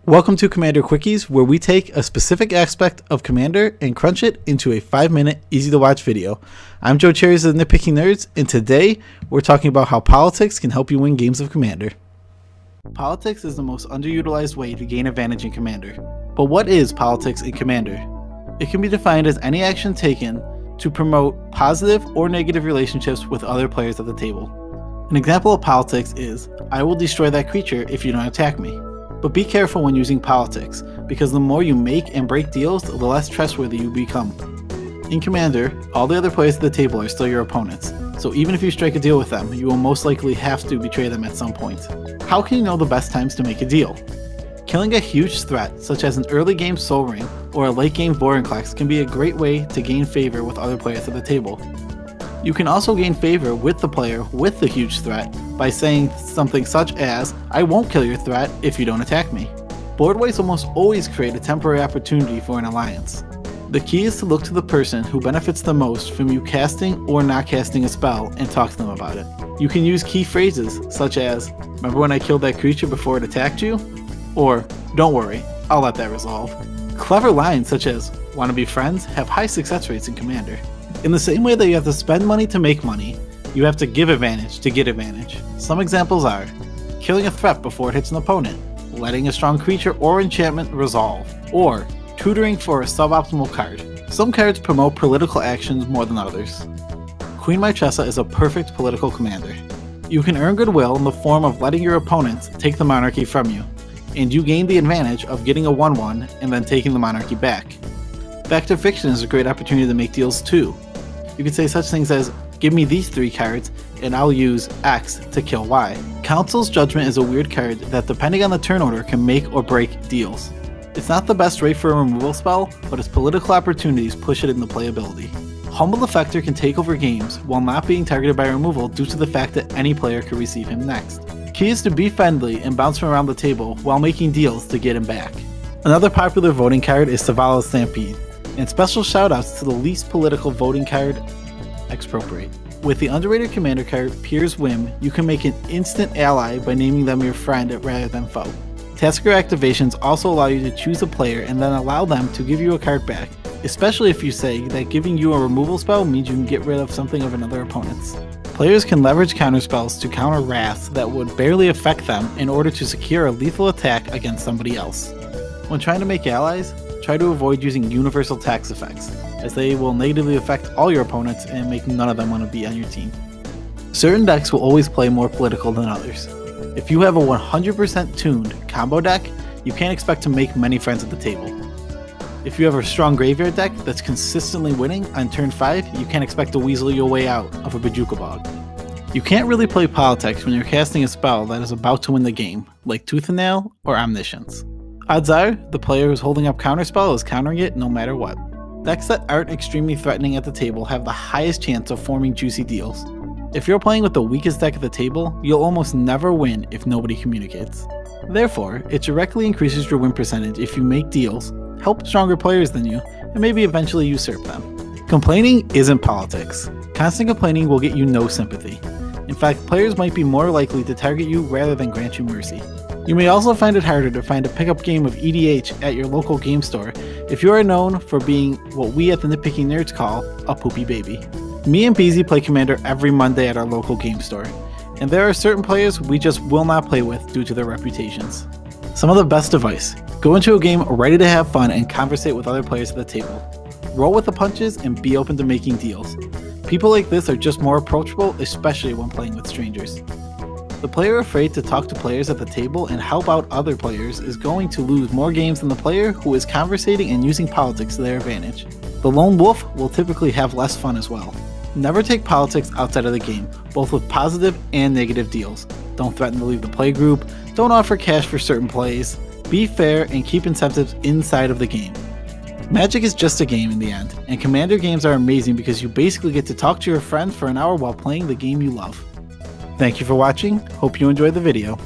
Welcome to Commander Quickies, where we take a specific aspect of Commander and crunch it into a 5-minute, easy-to-watch video. I'm Joe Cherries of the Nitpicking Nerds, and today we're talking about how politics can help you win games of Commander. Politics is the most underutilized way to gain advantage in Commander. But what is politics in Commander? It can be defined as any action taken to promote positive or negative relationships with other players at the table. An example of politics is, I will destroy that creature if you don't attack me. But be careful when using politics, because the more you make and break deals, the less trustworthy you become. In Commander, all the other players at the table are still your opponents, so even if you strike a deal with them, you will most likely have to betray them at some point. How can you know the best times to make a deal? Killing a huge threat, such as an early game Soul Ring or a late game Vorinclex, can be a great way to gain favor with other players at the table. You can also gain favor with the player with the huge threat by saying something such as, I won't kill your threat if you don't attack me. Board weights almost always create a temporary opportunity for an alliance. The key is to look to the person who benefits the most from you casting or not casting a spell and talk to them about it. You can use key phrases such as, remember when I killed that creature before it attacked you? Or, don't worry, I'll let that resolve. Clever lines such as, wanna be friends, have high success rates in Commander. In the same way that you have to spend money to make money, you have to give advantage to get advantage. Some examples are, killing a threat before it hits an opponent, letting a strong creature or enchantment resolve, or tutoring for a suboptimal card. Some cards promote political actions more than others. Queen Marchesa is a perfect political commander. You can earn goodwill in the form of letting your opponents take the monarchy from you, and you gain the advantage of getting a 1/1 and then taking the monarchy back. Fact or Fiction is a great opportunity to make deals too. You can say such things as, give me these 3 cards and I'll use X to kill Y. Council's Judgment is a weird card that, depending on the turn order, can make or break deals. It's not the best rate for a removal spell, but its political opportunities push it into playability. Humble Effector can take over games while not being targeted by removal due to the fact that any player could receive him next. Key is to be friendly and bounce him around the table while making deals to get him back. Another popular voting card is Savala's Stampede, and special shoutouts to the least political voting card, Expropriate. With the underrated commander card, Pier's Whim, you can make an instant ally by naming them your friend rather than foe. Tasker activations also allow you to choose a player and then allow them to give you a card back, especially if you say that giving you a removal spell means you can get rid of something of another opponent's. Players can leverage counterspells to counter wraths that would barely affect them in order to secure a lethal attack against somebody else. When trying to make allies, try to avoid using universal tax effects, as they will negatively affect all your opponents and make none of them want to be on your team. Certain decks will always play more political than others. If you have a 100% tuned combo deck, you can't expect to make many friends at the table. If you have a strong graveyard deck that's consistently winning on turn 5, you can't expect to weasel your way out of a Bajuka Bog. You can't really play politics when you're casting a spell that is about to win the game, like Tooth and Nail or Omniscience. Odds are, the player who's holding up counterspell is countering it no matter what. Decks that aren't extremely threatening at the table have the highest chance of forming juicy deals. If you're playing with the weakest deck at the table, you'll almost never win if nobody communicates. Therefore, it directly increases your win percentage if you make deals, help stronger players than you, and maybe eventually usurp them. Complaining isn't politics. Constant complaining will get you no sympathy. In fact, players might be more likely to target you rather than grant you mercy. You may also find it harder to find a pickup game of EDH at your local game store if you are known for being what we at the Nitpicking Nerds call a poopy baby. Me and BZ play Commander every Monday at our local game store, and there are certain players we just will not play with due to their reputations. Some of the best advice: go into a game ready to have fun and conversate with other players at the table. Roll with the punches and be open to making deals. People like this are just more approachable, especially when playing with strangers. The player afraid to talk to players at the table and help out other players is going to lose more games than the player who is conversating and using politics to their advantage. The lone wolf will typically have less fun as well. Never take politics outside of the game, both with positive and negative deals. Don't threaten to leave the playgroup, don't offer cash for certain plays, be fair and keep incentives inside of the game. Magic is just a game in the end, and Commander games are amazing because you basically get to talk to your friends for an hour while playing the game you love. Thank you for watching, hope you enjoyed the video.